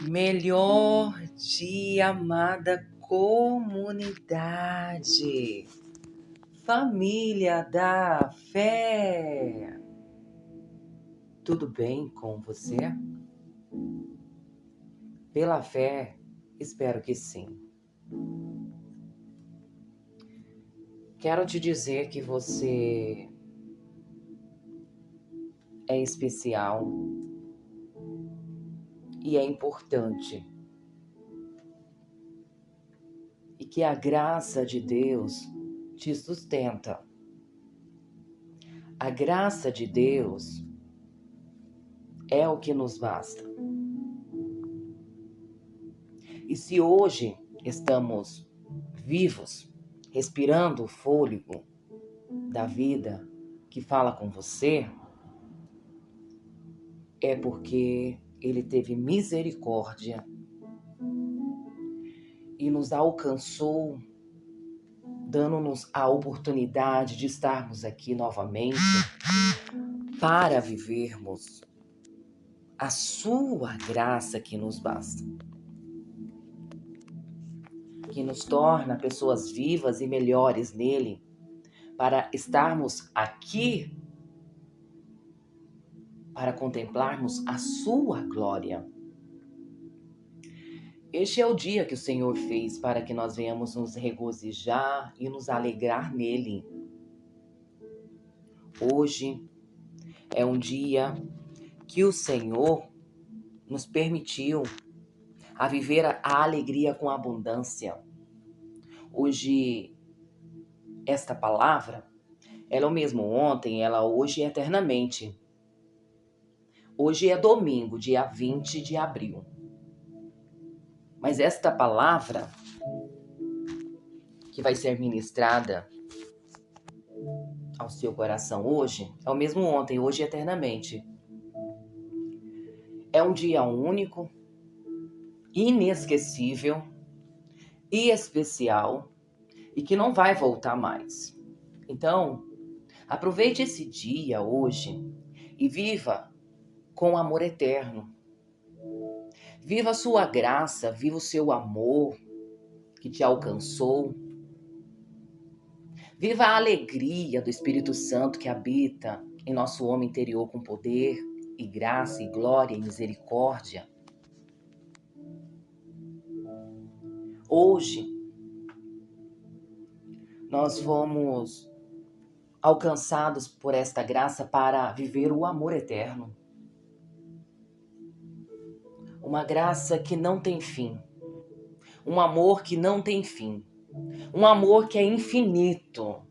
Melhor dia, amada comunidade, família da fé. Tudo bem com você? Pela fé, espero que sim. Quero te dizer que você é especial e é importante. E que a graça de Deus te sustenta. A graça de Deus é o que nos basta. E se hoje estamos vivos, respirando o fôlego da vida que fala com você, é porque Ele teve misericórdia e nos alcançou, dando-nos a oportunidade de estarmos aqui novamente para vivermos a sua graça que nos basta, que nos torna pessoas vivas e melhores nele, para estarmos aqui, para contemplarmos a sua glória. Este é o dia que o Senhor fez para que nós venhamos nos regozijar e nos alegrar nele. Hoje é um dia que o Senhor nos permitiu a viver a alegria com abundância. Hoje, esta palavra, ela é o mesmo ontem, ela hoje e eternamente. Hoje é domingo, dia 20 de abril. Mas esta palavra que vai ser ministrada ao seu coração hoje é o mesmo ontem, hoje e eternamente. É um dia único, inesquecível e especial e que não vai voltar mais. Então, aproveite esse dia hoje e viva com amor eterno. Viva a sua graça, viva o seu amor que te alcançou. Viva a alegria do Espírito Santo que habita em nosso homem interior com poder e graça e glória e misericórdia. Hoje, nós fomos alcançados por esta graça para viver o amor eterno. Uma graça que não tem fim. Um amor que não tem fim. Um amor que é infinito.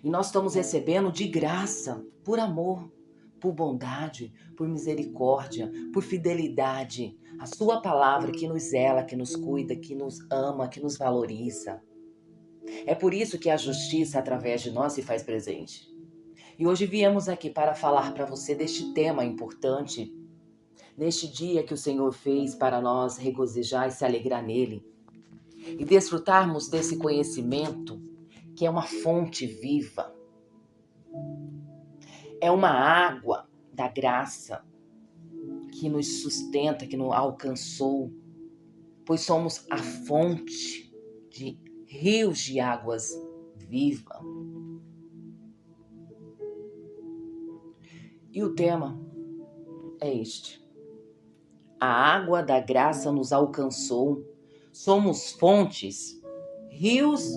E nós estamos recebendo de graça, por amor, por bondade, por misericórdia, por fidelidade. A sua palavra que nos zela, que nos cuida, que nos ama, que nos valoriza. É por isso que a justiça através de nós se faz presente. E hoje viemos aqui para falar para você deste tema importante, neste dia que o Senhor fez para nós regozijar e se alegrar nele. E desfrutarmos desse conhecimento que é uma fonte viva. É uma água da graça que nos sustenta, que nos alcançou, pois somos a fonte de rios de águas vivas. E o tema é este. A água da graça nos alcançou, somos fontes, rios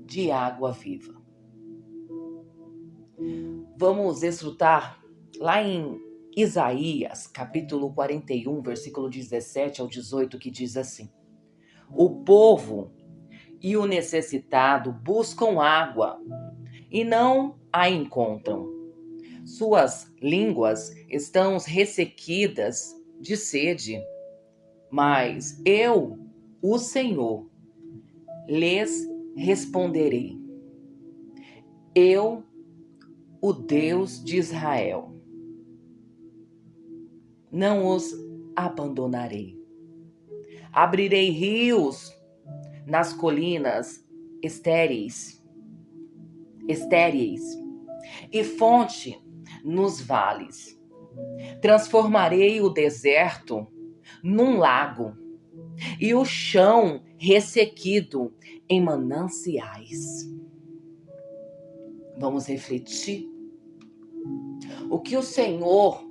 de água viva. Vamos desfrutar lá em Isaías, capítulo 41, versículo 17 ao 18, que diz assim: O povo e o necessitado buscam água e não a encontram. Suas línguas estão ressequidas de sede, mas eu, o Senhor, lhes responderei. Eu, o Deus de Israel, não os abandonarei. Abrirei rios nas colinas estéreis e fonte nos vales. Transformarei o deserto num lago e o chão ressequido em mananciais. Vamos refletir o que o Senhor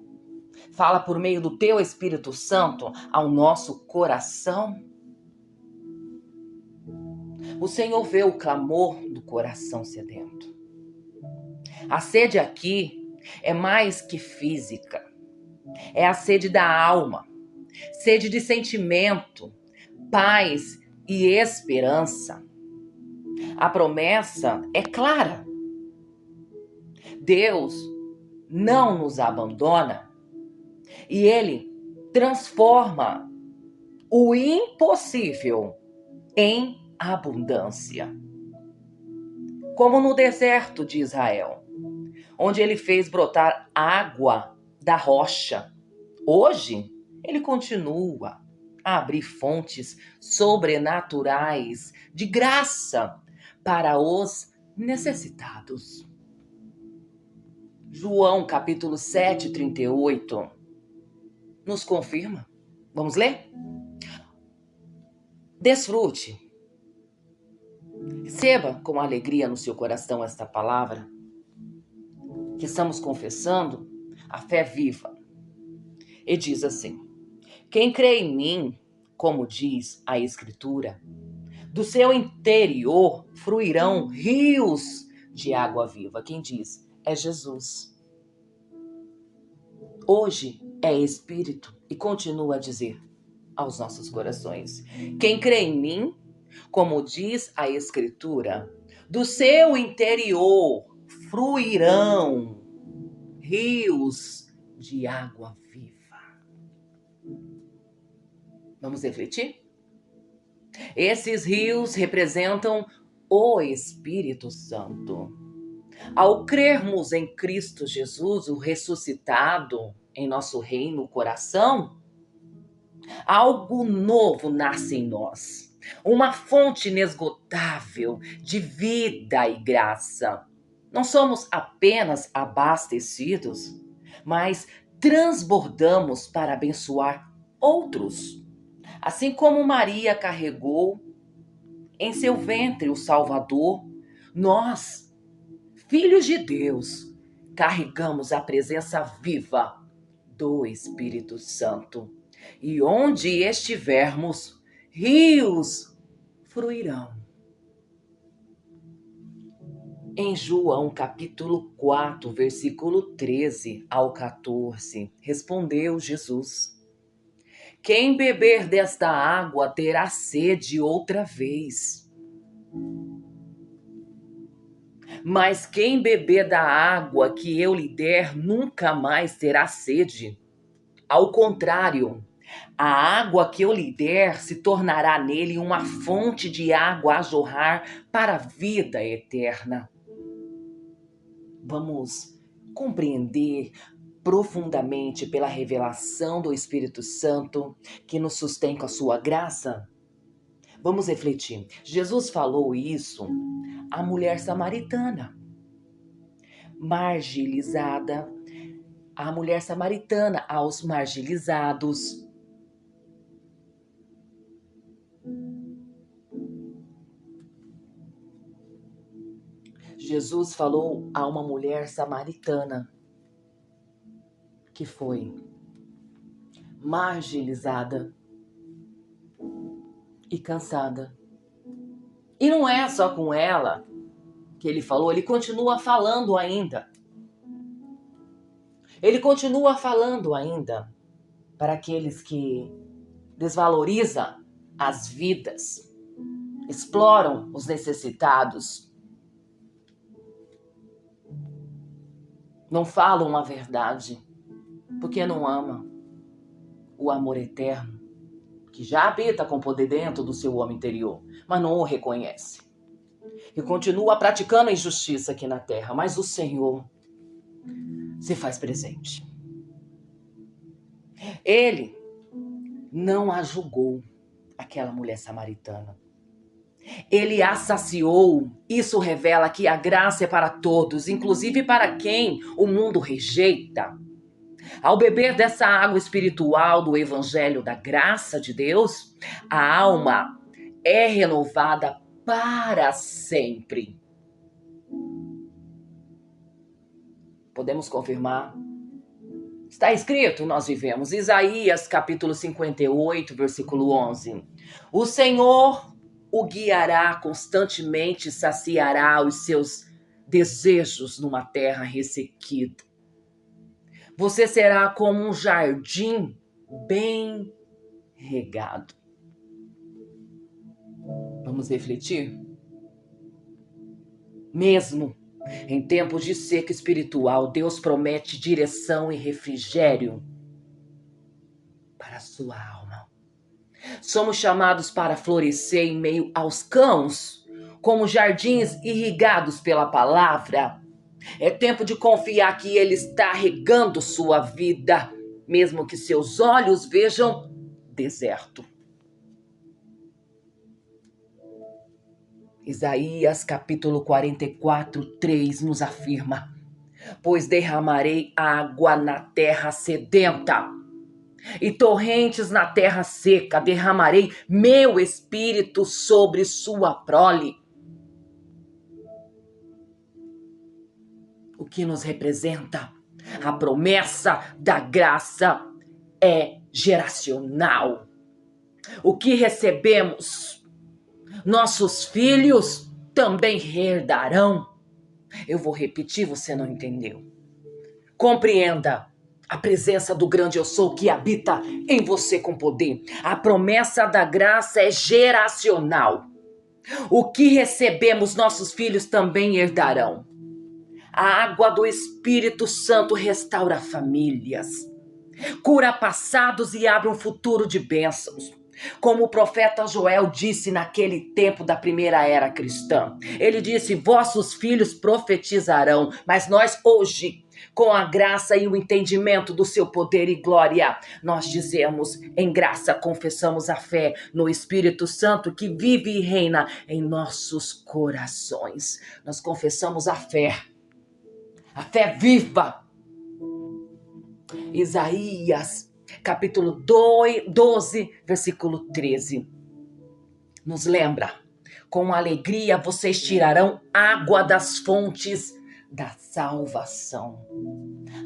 fala por meio do teu Espírito Santo ao nosso coração. O Senhor vê o clamor do coração sedento. A sede aqui é mais que física. É a sede da alma, sede de sentimento, paz e esperança. A promessa é clara. Deus não nos abandona e Ele transforma o impossível em abundância. Como no deserto de Israel, onde Ele fez brotar água da rocha. Hoje, Ele continua a abrir fontes sobrenaturais de graça para os necessitados. João capítulo 7, 38 nos confirma. Vamos ler? Desfrute. Receba com alegria no seu coração esta palavra que estamos confessando, a fé viva. E diz assim: quem crê em mim, como diz a Escritura, do seu interior fluirão rios de água viva. Quem diz? É Jesus. Hoje é Espírito e continua a dizer aos nossos corações: quem crê em mim, como diz a Escritura, do seu interior fluirão rios de água viva. Vamos refletir? Esses rios representam o Espírito Santo. Ao crermos em Cristo Jesus, o ressuscitado em nosso reino, coração, algo novo nasce em nós. Uma fonte inesgotável de vida e graça. Não somos apenas abastecidos, mas transbordamos para abençoar outros. Assim como Maria carregou em seu ventre o Salvador, nós, filhos de Deus, carregamos a presença viva do Espírito Santo. E onde estivermos, rios fluirão. Em João capítulo 4, versículo 13 ao 14, respondeu Jesus: quem beber desta água terá sede outra vez. Mas quem beber da água que eu lhe der nunca mais terá sede. Ao contrário, a água que eu lhe der se tornará nele uma fonte de água a jorrar para a vida eterna. Vamos compreender profundamente pela revelação do Espírito Santo que nos sustém com a sua graça? Vamos refletir. Jesus falou isso à mulher samaritana, marginalizada, a mulher samaritana aos marginalizados. Jesus falou a uma mulher samaritana que foi marginalizada e cansada. E não é só com ela que ele falou, ele continua falando ainda. Ele continua falando ainda para aqueles que desvalorizam as vidas, exploram os necessitados, não falam a verdade, porque não ama o amor eterno, que já habita com poder dentro do seu homem interior, mas não o reconhece. E continua praticando a injustiça aqui na terra, mas o Senhor se faz presente. Ele não a julgou, aquela mulher samaritana. Ele a saciou. Isso revela que a graça é para todos, inclusive para quem o mundo rejeita. Ao beber dessa água espiritual do Evangelho da graça de Deus, a alma é renovada para sempre. Podemos confirmar? Está escrito, nós vivemos, Isaías capítulo 58, versículo 11. O Senhor o guiará constantemente, saciará os seus desejos numa terra ressequida. Você será como um jardim bem regado. Vamos refletir? Mesmo em tempos de seca espiritual, Deus promete direção e refrigério para a sua alma. Somos chamados para florescer em meio aos cãos, como jardins irrigados pela palavra. É tempo de confiar que Ele está regando sua vida, mesmo que seus olhos vejam deserto. Isaías capítulo 44, 3 nos afirma: pois derramarei água na terra sedenta e torrentes na terra seca, derramarei meu espírito sobre sua prole. O que nos representa? A promessa da graça é geracional. O que recebemos, nossos filhos também herdarão. Eu vou repetir, você não entendeu. Compreenda a presença do grande eu sou que habita em você com poder. A promessa da graça é geracional. O que recebemos, nossos filhos também herdarão. A água do Espírito Santo restaura famílias, cura passados e abre um futuro de bênçãos. Como o profeta Joel disse naquele tempo da primeira era cristã. Ele disse, vossos filhos profetizarão, mas nós hoje, com a graça e o entendimento do seu poder e glória, nós dizemos, em graça confessamos a fé no Espírito Santo que vive e reina em nossos corações. Nós confessamos a fé viva. Isaías capítulo 12, versículo 13. Nos lembra, com alegria vocês tirarão água das fontes da salvação.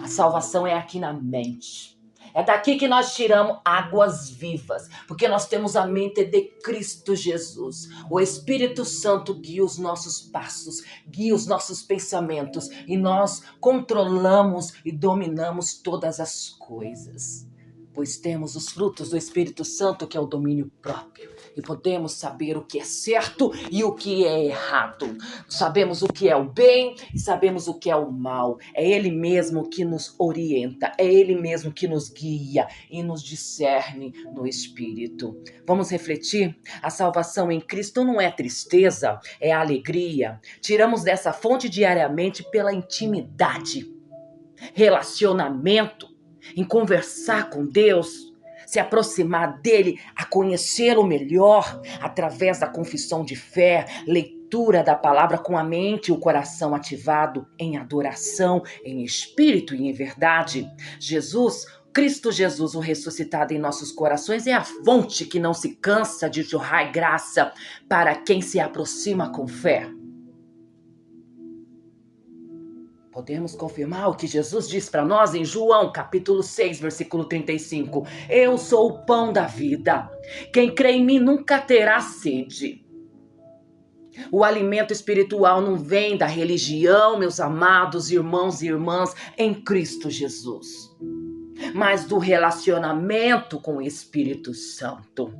A salvação é aqui na mente. É daqui que nós tiramos águas vivas, porque nós temos a mente de Cristo Jesus. O Espírito Santo guia os nossos passos, guia os nossos pensamentos, e nós controlamos e dominamos todas as coisas. Pois temos os frutos do Espírito Santo, que é o domínio próprio. E podemos saber o que é certo e o que é errado. Sabemos o que é o bem e sabemos o que é o mal. É Ele mesmo que nos orienta. É Ele mesmo que nos guia e nos discerne no Espírito. Vamos refletir? A salvação em Cristo não é tristeza, é alegria. Tiramos dessa fonte diariamente pela intimidade, relacionamento, em conversar com Deus, se aproximar dele, a conhecê-lo melhor, através da confissão de fé, leitura da palavra com a mente e o coração ativado em adoração, em espírito e em verdade. Cristo Jesus, o ressuscitado em nossos corações, é a fonte que não se cansa de jorrar graça para quem se aproxima com fé. Podemos confirmar o que Jesus diz para nós em João, capítulo 6, versículo 35. Eu sou o pão da vida. Quem crê em mim nunca terá sede. O alimento espiritual não vem da religião, meus amados irmãos e irmãs, em Cristo Jesus, mas do relacionamento com o Espírito Santo.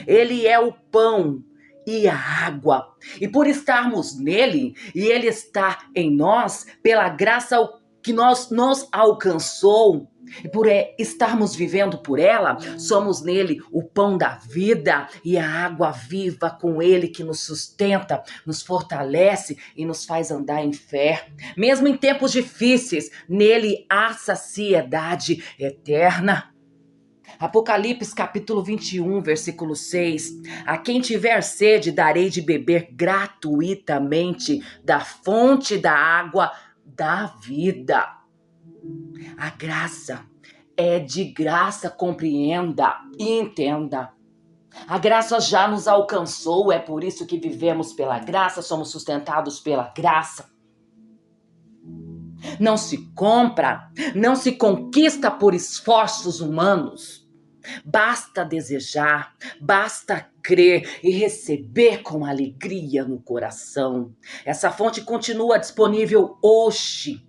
Ele é o pão e a água. E por estarmos nele, e ele está em nós, pela graça que nos alcançou, e por estarmos vivendo por ela, somos nele o pão da vida e a água viva, com ele que nos sustenta, nos fortalece e nos faz andar em fé. Mesmo em tempos difíceis, nele há saciedade eterna. Apocalipse capítulo 21, versículo 6. A quem tiver sede darei de beber gratuitamente da fonte da água da vida. A graça é de graça, compreenda e entenda. A graça já nos alcançou, é por isso que vivemos pela graça, somos sustentados pela graça. Não se compra, não se conquista por esforços humanos. Basta desejar, basta crer e receber com alegria no coração. Essa fonte continua disponível hoje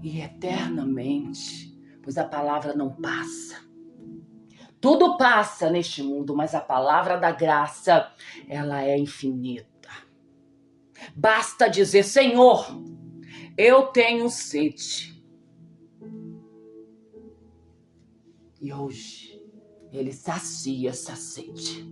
e eternamente, pois a palavra não passa. Tudo passa neste mundo, mas a palavra da graça, ela é infinita. Basta dizer: Senhor, eu tenho sede. E hoje, Ele sacia essa sede.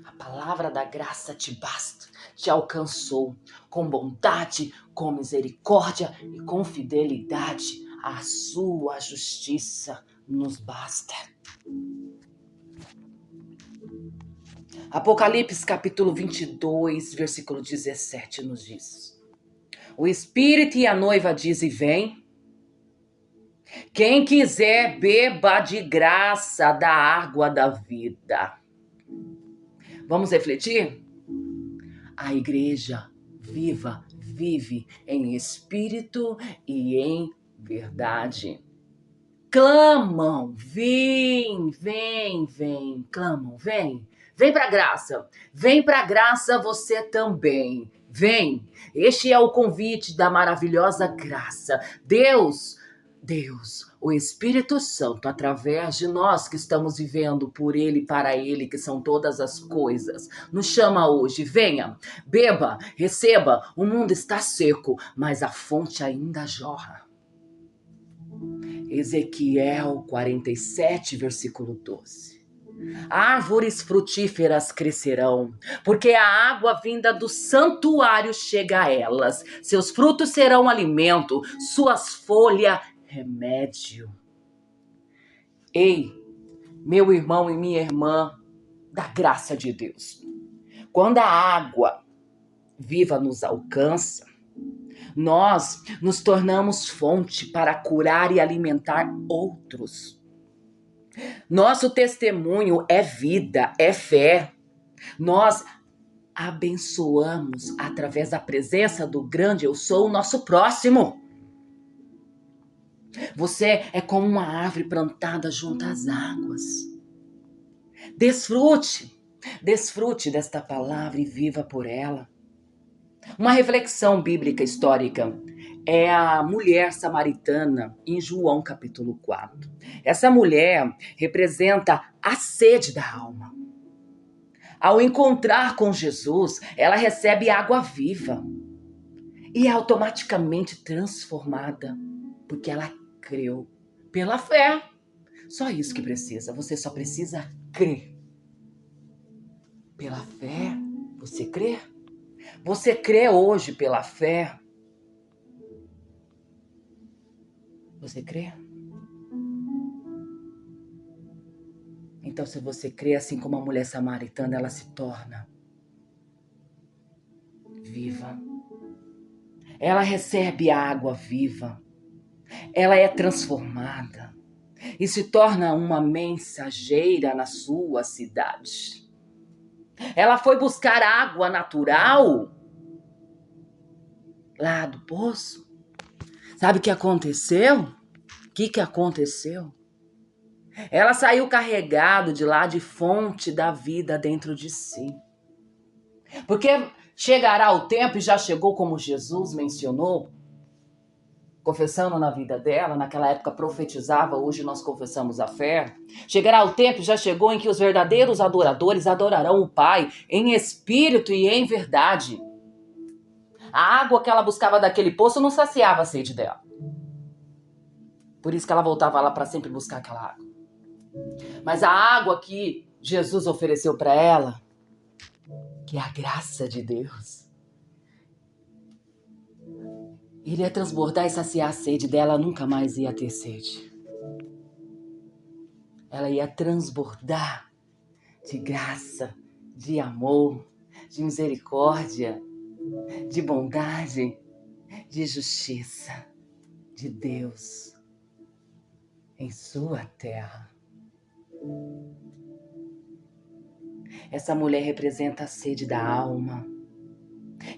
A palavra da graça te basta, te alcançou com bondade, com misericórdia e com fidelidade. A sua justiça nos basta. Apocalipse capítulo 22, versículo 17 nos diz: o Espírito e a noiva dizem: vem. Quem quiser, beba de graça da água da vida. Vamos refletir? A igreja viva vive em espírito e em verdade. Clamam, vem, clamam, vem. Vem para a graça, vem para a graça você também, vem. Este é o convite da maravilhosa graça. Deus, o Espírito Santo, através de nós que estamos vivendo por Ele, para Ele, que são todas as coisas, nos chama hoje. Venha, beba, receba. O mundo está seco, mas a fonte ainda jorra. Ezequiel 47, versículo 12. Árvores frutíferas crescerão, porque a água vinda do santuário chega a elas. Seus frutos serão alimento, suas folhas remédio. Ei, meu irmão e minha irmã, da graça de Deus, quando a água viva nos alcança, nós nos tornamos fonte para curar e alimentar outros. Nosso testemunho é vida, é fé. Nós abençoamos através da presença do grande eu sou o nosso próximo. Você é como uma árvore plantada junto às águas. Desfrute desta palavra e viva por ela. Uma reflexão bíblica histórica é a mulher samaritana em João capítulo 4. Essa mulher representa a sede da alma. Ao encontrar com Jesus, ela recebe água viva e é automaticamente transformada, porque ela creu pela fé. Só isso que precisa, você só precisa crer. Pela fé, você crê? Você crê hoje pela fé? Você crê? Então, se você crê, assim como a mulher samaritana, ela se torna viva. Ela recebe a água viva. Ela é transformada e se torna uma mensageira na sua cidade. Ela foi buscar água natural lá do poço. Sabe o que aconteceu? O que aconteceu? Ela saiu carregado de lá de fonte da vida dentro de si. Porque chegará o tempo, e já chegou como Jesus mencionou, confessando na vida dela, naquela época profetizava, hoje nós confessamos a fé. Chegará o tempo, já chegou, em que os verdadeiros adoradores adorarão o Pai em espírito e em verdade. A água que ela buscava daquele poço não saciava a sede dela. Por isso que ela voltava lá para sempre buscar aquela água. Mas a água que Jesus ofereceu para ela, que é a graça de Deus, iria transbordar e saciar a sede dela, nunca mais ia ter sede. Ela ia transbordar de graça, de amor, de misericórdia, de bondade, de justiça de Deus em sua terra. Essa mulher representa a sede da alma.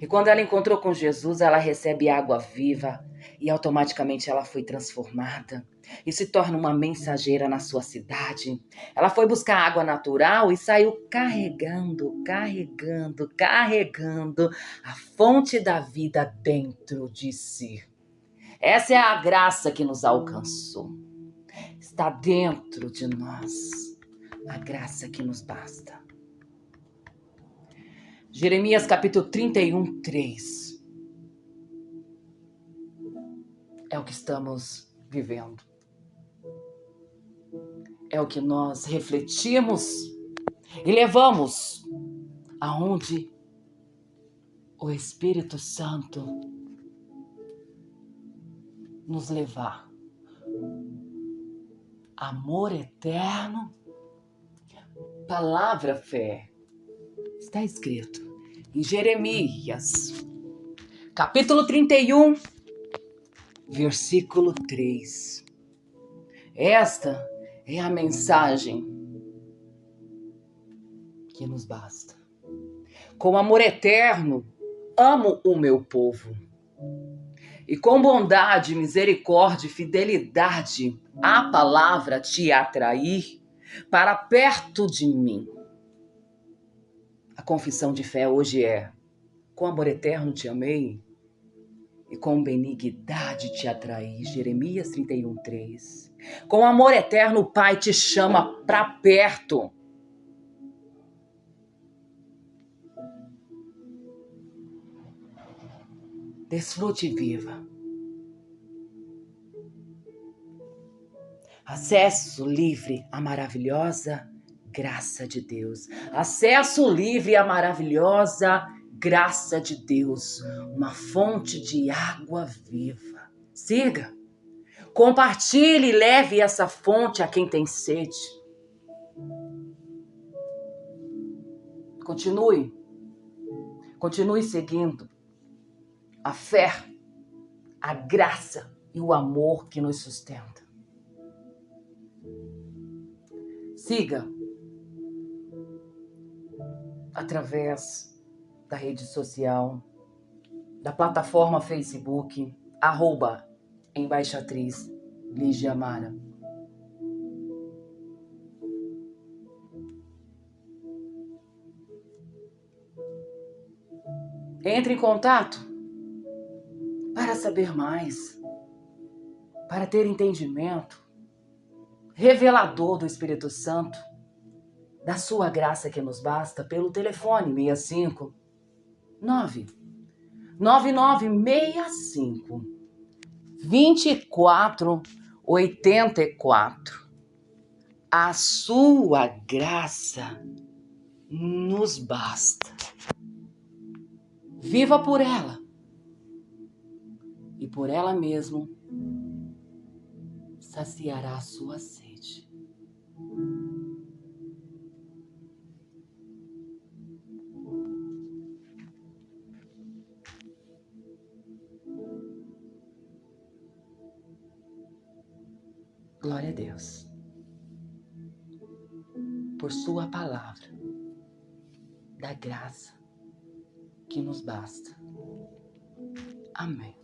E quando ela encontrou com Jesus, ela recebe água viva e automaticamente ela foi transformada e se torna uma mensageira na sua cidade. Ela foi buscar água natural e saiu carregando a fonte da vida dentro de si. Essa é a graça que nos alcançou. Está dentro de nós a graça que nos basta. Jeremias capítulo 31, 3. É o que estamos vivendo. É o que nós refletimos e levamos aonde o Espírito Santo nos levar. Amor eterno, palavra fé. Está escrito em Jeremias, capítulo 31, versículo 3. Esta é a mensagem que nos basta. Com amor eterno, amo o meu povo. E com bondade, misericórdia e fidelidade, a palavra te atrair para perto de mim. A confissão de fé hoje é: com amor eterno te amei e com benignidade te atraí. Jeremias 31, 3. Com amor eterno, o Pai te chama para perto. Desfrute e viva. Acesso livre à maravilhosa graça de Deus. Acesso livre à maravilhosa graça de Deus. Uma fonte de água viva. Siga. Compartilhe e leve essa fonte a quem tem sede. Continue. Continue seguindo a fé, a graça e o amor que nos sustenta. Siga através da rede social, da plataforma Facebook, @embaixatriz Lígia Amara. Entre em contato para saber mais, para ter entendimento revelador do Espírito Santo, da sua graça que nos basta, pelo telefone 65 99965 2484. A sua graça nos basta. Viva por ela e por ela mesmo saciará a sua sede. Glória a Deus por sua palavra, da graça que nos basta. Amém.